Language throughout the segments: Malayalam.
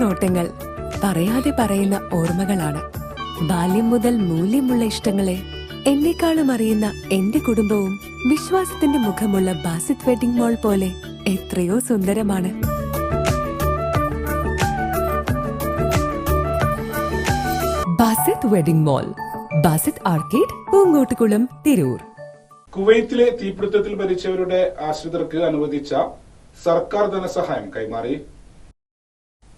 നോട്ടങ്ങൾ പറയാതെ പറയുന്ന ഓർമ്മകളാണ്. ബാല്യം മുതൽ മൂല്യമുള്ള ഇഷ്ടങ്ങളെ എന്നെക്കാളും അറിയുന്ന എന്റെ കുടുംബവും വിശ്വാസത്തിന്റെ മുഖമുള്ള ബാസിത് വെഡിംഗ് മാൾ പോലെ എത്രയോ സുന്ദരമാണ്. Basith wedding mall, Basith arcade, Poonkottukulam, Tirur. കുവൈത്തിലെ തീപിടുത്തത്തിൽ മരിച്ചവരുടെ ആശ്രിതർക്ക് അനുവദിച്ച സർക്കാർ ധനസഹായം കൈമാറി.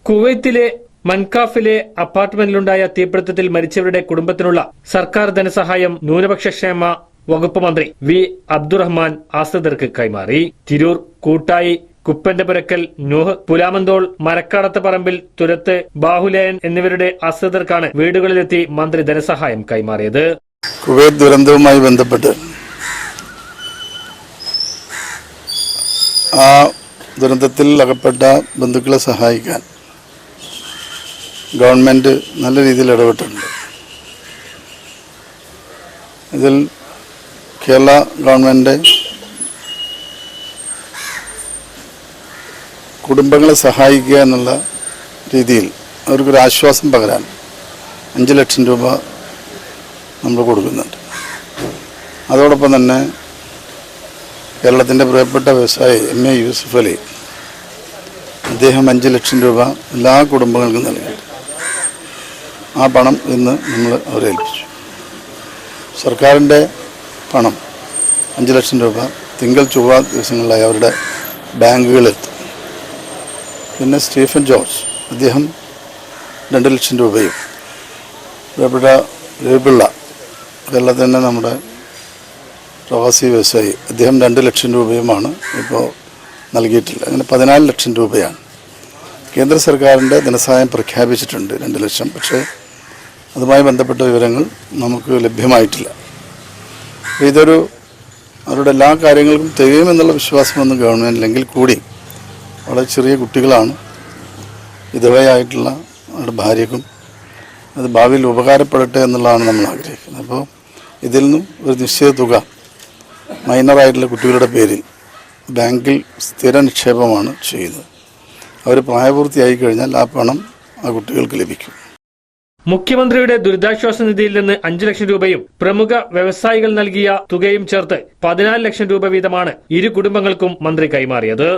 കുവൈത്തിലെ മൻകാഫിലെ അപ്പാർട്ട്മെന്റിലുണ്ടായ തീപിടുത്തത്തിൽ മരിച്ചവരുടെ കുടുംബത്തിനുള്ള സർക്കാർ ധനസഹായം ന്യൂനപക്ഷ ക്ഷേമ വകുപ്പ് മന്ത്രി വി അബ്ദുറഹ്മാൻ ആശ്രിതർക്ക് കൈമാറി. തിരൂർ, കൂട്ടായി, കുപ്പന്റെപുരക്കൽ, നൂഹ്, പുലാമന്തോൾ, മരക്കാടത്ത് പറമ്പിൽ, തുരത്ത്, ബാഹുലയൻ എന്നിവരുടെ ആശ്രിതർക്കാണ് വീടുകളിലെത്തി മന്ത്രി ധനസഹായം കൈമാറിയത്. കുവൈത്ത് ദുരന്തവുമായി ബന്ധപ്പെട്ട് ആ ദുരന്തത്തിൽ അകപ്പെട്ട ബന്ധുക്കളെ സഹായിക്കാൻ ഗവൺമെൻറ് നല്ല രീതിയിൽ ഇടപെട്ടിട്ടുണ്ട്. ഇതിൽ കേരള ഗവൺമെൻറ് കുടുംബങ്ങളെ സഹായിക്കുക എന്നുള്ള രീതിയിൽ അവർക്കൊരു ആശ്വാസം പകരാൻ 5 ലക്ഷം രൂപ നമ്മൾ കൊടുക്കുന്നുണ്ട്. അതോടൊപ്പം തന്നെ കേരളത്തിൻ്റെ പ്രിയപ്പെട്ട വ്യവസായി MA യൂസുഫ് അലി, അദ്ദേഹം 5 ലക്ഷം രൂപ എല്ലാ കുടുംബങ്ങൾക്കും നൽകി. ആ പണം ഇന്ന് നമ്മൾ അവരെ ഏൽപ്പിച്ചു. സർക്കാരിൻ്റെ പണം 5 ലക്ഷം രൂപ തിങ്കൾ ചൊവ്വ ദിവസങ്ങളിലായി അവരുടെ ബാങ്കുകളിലെത്തും. പിന്നെ സ്റ്റീഫൻ ജോർജ്, അദ്ദേഹം 2 ലക്ഷം രൂപയും, പ്രിയപ്പെട്ട രവിപിള്ള, കേരളത്തിൻ്റെ നമ്മുടെ പ്രവാസി വ്യവസായി, അദ്ദേഹം 2 ലക്ഷം രൂപയുമാണ് ഇപ്പോൾ നൽകിയിട്ടുള്ളത്. അങ്ങനെ 14 ലക്ഷം രൂപയാണ്. കേന്ദ്ര സർക്കാരിൻ്റെ ധനസഹായം പ്രഖ്യാപിച്ചിട്ടുണ്ട് 2 ലക്ഷം. പക്ഷേ അതുമായി ബന്ധപ്പെട്ട വിവരങ്ങൾ നമുക്ക് ലഭ്യമായിട്ടില്ല. ഇതൊരു അവരുടെ എല്ലാ കാര്യങ്ങൾക്കും തികയുമെന്നുള്ള വിശ്വാസമൊന്നും ഗവൺമെൻറ്റില്ലെങ്കിൽ കൂടി വളരെ ചെറിയ കുട്ടികളാണ്, വിധവയായിട്ടുള്ള അവരുടെ ഭാര്യക്കും അത് ഭാവിയിൽ ഉപകാരപ്പെടട്ടെ എന്നുള്ളതാണ് നമ്മൾ ആഗ്രഹിക്കുന്നത്. അപ്പോൾ ഇതിൽ നിന്നും ഒരു നിശ്ചിത തുക മൈനറായിട്ടുള്ള കുട്ടികളുടെ പേരിൽ ബാങ്കിൽ സ്ഥിര നിക്ഷേപമാണ് ചെയ്യുന്നത്. അവർ പ്രായപൂർത്തിയായി കഴിഞ്ഞാൽ ആ പണം ആ കുട്ടികൾക്ക് ലഭിക്കും. മുഖ്യമന്ത്രിയുടെ ദുരിതാശ്വാസ നിധിയിൽ നിന്ന് 5 ലക്ഷം രൂപയും പ്രമുഖ വ്യവസായികൾ നൽകിയ തുകയും ചേർത്ത് 14 ലക്ഷം രൂപ വീതമാണ് ഇരു കുടുംബങ്ങൾക്കും മന്ത്രി കൈമാറിയത്.